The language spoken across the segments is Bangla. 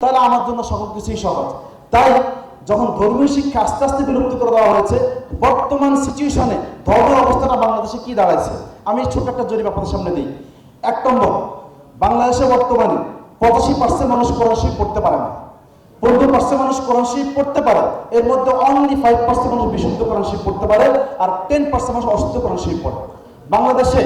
তাহলে আমার জন্য সকল কিছুই সহজ। তাই যখন ধর্মীয় শিক্ষা আস্তে আস্তে বিলুপ্ত করে দেওয়া হয়েছে, বর্তমান সিচুয়েশনে ধর্মের অবস্থাটা বাংলাদেশে কি দাঁড়াইছে আমি ছোট একটা জরিপ আপনাদের সামনে দিই। 1 নম্বর, বাংলাদেশে বর্তমানে 85% মানুষ কোরআন শরীফ পড়তে পারে না। 15% মানুষ কোরআন শরীফ পড়তে পারে, এর মধ্যে অনলি 5% মানুষ বিশুদ্ধ কোরআন শরীফ পড়তে পারে, আর 10% মানুষ অশুদ্ধ কোরআন শরীফ পড়ে। বাংলাদেশে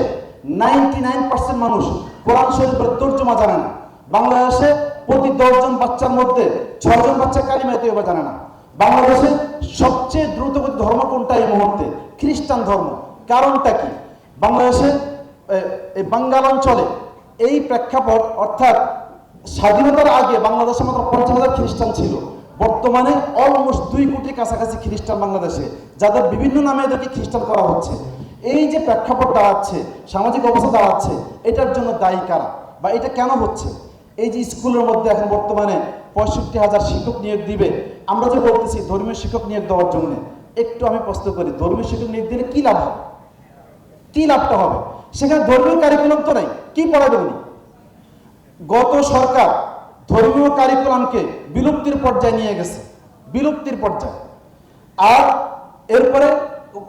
99% মানুষ কোরআন শরীফের তর্জমা জানে না। বাংলাদেশে প্রতি 10 জন বাচ্চার মধ্যে 6 জন বাচ্চা কালিমা তৈয়বা জানে না। বাংলাদেশে সবচেয়ে দ্রুতগতির ধর্ম কোনটা এই মুহূর্তে? খ্রিস্টান ধর্ম। কারণটা কি? বাংলাদেশে এই বাঙ্গাল অঞ্চলে এই প্রেক্ষাপট, অর্থাৎ স্বাধীনতার আগে বাংলাদেশে মাত্র 50,000 খ্রিস্টান ছিল। বর্তমানে অলমোস্ট 2 কোটির কাছাকাছি খ্রিস্টান বাংলাদেশে, যাদের বিভিন্ন নামে এদেরকে খ্রিস্টান করা হচ্ছে। এই যে প্রেক্ষাপট দাঁড়াচ্ছে, সামাজিক অবস্থা দাঁড়াচ্ছে, এটার জন্য দায়ী কারা বা এটা কেন হচ্ছে? এই যে স্কুলের মধ্যে এখন বর্তমানে 65,000 শিক্ষক নিয়োগ দিবে, আমরা যে বলতেছি ধর্মীয় শিক্ষক নিয়োগ দেওয়ার জন্য, একটু আমি প্রশ্ন করি, ধর্মীয় শিক্ষক নিয়োগ দিলে কি লাভ হবে? কি লাভটা হবে? সেখানে ধর্মীয় কারিকুলাম তো নাই, কি পড়াবে উনি? গত সরকার ধর্মীয় কারিকুলামকে বিলুপ্তির পর্যায়ে নিয়ে গেছে, বিলুপ্তির পর্যায়ে। আর এরপরে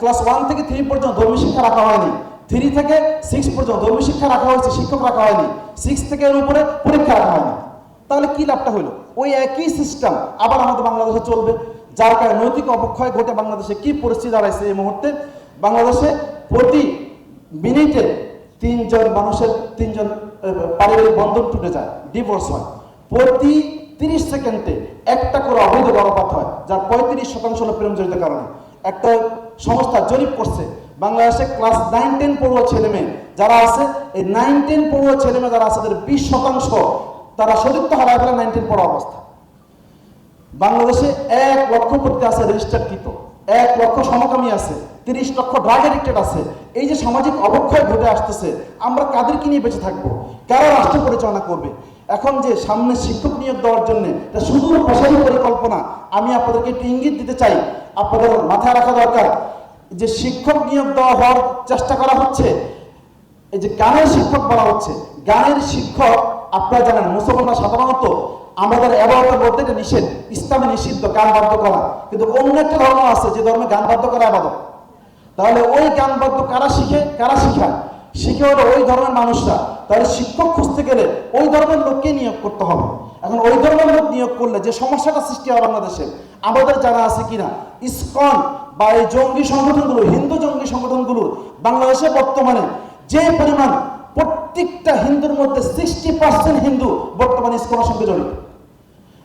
ক্লাস 1 থেকে 3 পর্যন্ত ধর্মীয় শিক্ষা রাখা হয়নি, 3 থেকে 6 পর্যন্ত ধর্মীয় শিক্ষা রাখা হয়েছে, শিক্ষক রাখা হয়নি, 6 থেকে এর উপরে পরীক্ষা রাখা হয়নি। তাহলে কি লাভটা হলো? ওই একই সিস্টেম আবার আমাদের বাংলাদেশে চলবে, যার কারণে নৈতিক অবক্ষয় ঘটে বাংলাদেশে কি পরিস্থিতি দাঁড়াইছে এই মুহূর্তে। বাংলাদেশে প্রতি মিনিটে 3 জন মানুষের 3 জন পারিবারিক বন্ধন টুটে যায়, ডিভোর্স হয়। প্রতি 30 সেকেন্ডে একটা করে অবৈধ গর্ভপাত হয়, যার 35% হলো প্রেমজনিত কারণে। একটা সংস্থা জরিপ করছে, বাংলাদেশে ক্লাস 9-10 পড়ুয়া ছেলে মেয়ে যারা আছে, এই 9-10 পড়ুয়া ছেলে মেয়ে যারা আছে, তাদের 20% তারা সতীত্ব হারায় ফেলে 9-10 পড়া অবস্থা। বাংলাদেশে 1 লক্ষ প্রতি আছে রেজিস্টারকৃত, 1 লক্ষ সমকামী আছে, 30 লক্ষ ড্রাগ এডিক্টেড আছে। এই যে সামাজিক অবক্ষয় ঘটে আসতেছে, আমরা কাদেরকে নিয়ে বেঁচে থাকবো? কারা রাষ্ট্র পরিচালনা করবে? এখন যে সামনে শিক্ষক নিয়োগ দেওয়ার জন্য এটা শুধু প্রসারী পরিকল্পনা, আমি আপনাদেরকে একটু ইঙ্গিত দিতে চাই, আপনাদের মাথায় রাখা দরকার যে শিক্ষক নিয়োগ দেওয়া হওয়ার চেষ্টা করা হচ্ছে। এই যে গানের শিক্ষক বলা হচ্ছে, গানের শিক্ষক আপনারা জানেন মুসলমানরা সাধারণত আমাদের এবাদতের মধ্যে এটা নিষেধ, ইসলামে নিষিদ্ধ গান বাদ্য করা, কিন্তু অন্য একটা ধর্ম আছে যে ধর্মে গান বাদ্য করা আবাদত। তাহলে ওই গান বাদ্য কারা শিখে, কারা শিখায়? শিখে হলো ওই ধর্মের মানুষরা। তাহলে শিক্ষক খুঁজতে গেলে ওই ধর্মের লোককে নিয়োগ করতে হবে। এখন ওই ধর্মের লোক নিয়োগ করলে যে সমস্যাটা সৃষ্টি হয় বাংলাদেশে, আমাদের জানা আছে কিনা, ইসকন বা এই জঙ্গি সংগঠনগুলো, হিন্দু জঙ্গি সংগঠনগুলো বাংলাদেশে বর্তমানে যে পরিমাণ, প্রত্যেকটা হিন্দুর মধ্যে 60% হিন্দু বর্তমানে ইসকনের সঙ্গে জড়িত।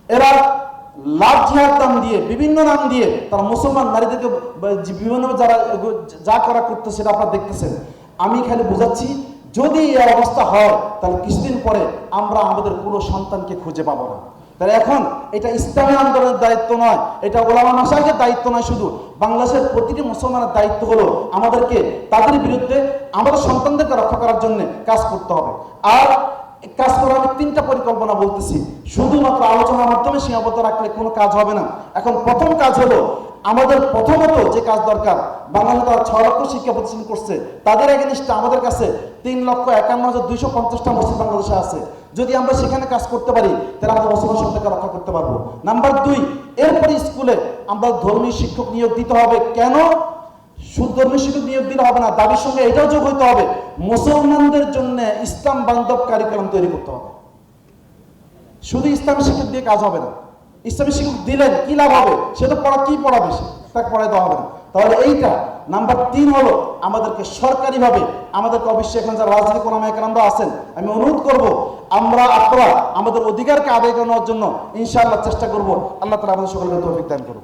এরা লাভ জিহাদ নাম দিয়ে, বিভিন্ন নাম দিয়ে তারা মুসলমান নারীদেরকে বিভিন্ন যারা যা করা করতেছে সেটা আপনারা দেখতেছেন। আমি খালি বোঝাচ্ছি, যদি এই অবস্থা হয় তাহলে কিছুদিন পরে আমরা আমাদের পুরো সন্তানকে খুঁজে পাবো না। তাহলে এখন এটা ইসলামী আন্দোলনের দায়িত্ব নয়, এটা ওলামা মাশায়েখের দায়িত্ব নয়, শুধু বাংলাদেশের প্রতিটি মুসলমানের দায়িত্ব হলো আমাদেরকে তাদের বিরুদ্ধে আমাদের সন্তানদেরকে রক্ষা করার জন্য কাজ করতে হবে। আর কাজ করার আমি 3টা পরিকল্পনা বলতেছি, শুধুমাত্র আলোচনার মাধ্যমে সীমাবদ্ধ রাখলে কোনো কাজ হবে না। এখন প্রথম কাজ হলো আমাদের প্রথমত যে কাজ দরকার, বাংলাদেশে তারা 6 লক্ষ শিক্ষা প্রতিষ্ঠান করছে, তাদের এগেইনস্টে আমাদের কাছে 3,51,250টা মসজিদ বাংলাদেশে আছে। যদি আমরা সেখানে কাজ করতে পারি তাহলে আমরা মুসলমান সন্তানকে রক্ষা করতে পারবো। নাম্বার 2, এরপরে স্কুলে আমরা ধর্মীয় শিক্ষক নিয়োগ দিতে হবে। কেন শুধু ধর্মীয় শিক্ষক নিয়োগ দিলে হবে না, দাবির সঙ্গে এটাও যোগ হইতে হবে, মুসলমানদের জন্য ইসলাম বান্ধব কারিকুলাম তৈরি করতে হবে। শুধু ইসলামী শিক্ষক দিয়ে কাজ হবে না। ইসলামী শিক্ষক দিলেন কি লাভ হবে? সে তো কি পড়াবে, তাকে পড়াই দেওয়া হবে না। তাহলে এইটা নাম্বার 3 হলো আমাদেরকে সরকারিভাবে, আমাদেরকে অবশ্যই এখন যারা রাজনীতি কোন আমরা আছেন, আমি অনুরোধ করব আপনারা আমাদের অধিকারকে আদায় করানোর জন্য ইনশাআল্লাহ চেষ্টা করব। আল্লাহ তাআলা আমাদের সকলকে তৌফিক দান করুন।